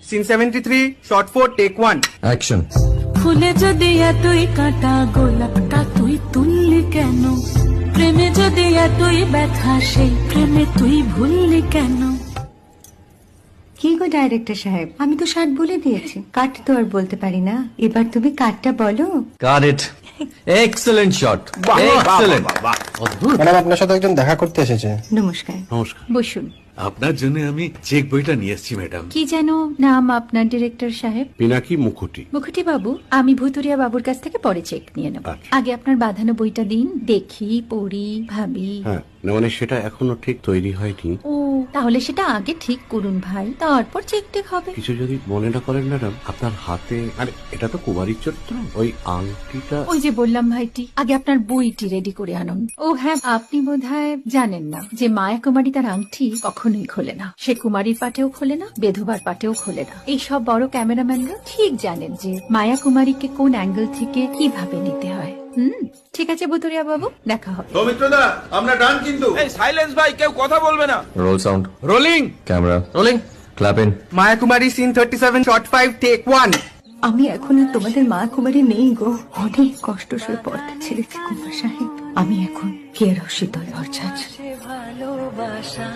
Scene 73 shot 4 take 1 action. ফুলে যদি এতই কাটা গোলাপটা তুই তুললি কেন? প্রেমে যদি এতই ব্যথা সেই প্রেমে তুই ভুললি কেন? কি গো ডাইরেক্টর সাহেব, আমি তো 60 বলে দিয়েছি, কাট তো আর বলতে পারি না, এবার তুমি কাটটা বলো। Got it. Excellent shot, excellent. Madam, আপনার সাথে একজন দেখা করতে এসেছে। নমস্কার। নমস্কার। বসুন। আপনার জন্য আমি চেক বইটা নিয়ে এসেছি ম্যাডাম। কি যেন নাম আপনার ডিরেক্টর সাহেব? পিনাকি মুখোটি। মুখুটি বাবু, আমি ভুতুরিয়া বাবুর কাছ থেকে পরে চেক নিয়ে নেব। আচ্ছা। আগে আপনার বাঁধানো বইটা দিন, দেখি, পড়ি, ভাবি। হ্যাঁ, না মানে সেটা এখনো ঠিক তৈরি হয়নি। ও, তাহলে সেটা আগে ঠিক করুন ভাই, তারপর চেক টেক হবে। কিছু যদি মনে না করেন ম্যাডাম, আপনার হাতে, আরে এটা তো কুমারীর চরিত্র, ওই আংটিটা। ওই যে বললাম ভাইটি, আগে আপনার বইটি রেডি করে আনুন। ও হ্যাঁ, আপনি বোধহয় জানেন না যে মায়া কুমারী তার আংটি কখনোই খোলে না। সে কুমারীর পাটেও খোলে না, বেধবার পাটেও খোলে না। এই সব বড় ক্যামেরাম্যানরা ঠিক জানেন যে মায়া কুমারীকে কোন অ্যাঙ্গেল থেকে কিভাবে নিতে হয়। ঠিক আছে ভুতুরিয়া বাবু, দেখা হবে। সৌমিত্রদা, আমরা ডান কিন্তু। এই সাইলেন্স ভাই, কেউ কথা বলবে না। Roll sound, rolling camera rolling, clap in. Maya Kumari scene 37 shot 5 take 1 আমি এখন আর তোমাদের মা কুমারী নেই গো, অনেক কষ্ট সয়ে পর্দা ছেড়েছি কুমার সাহেব। আমি এখন কেরও শীতল ভরছাছ। ভালোবাসা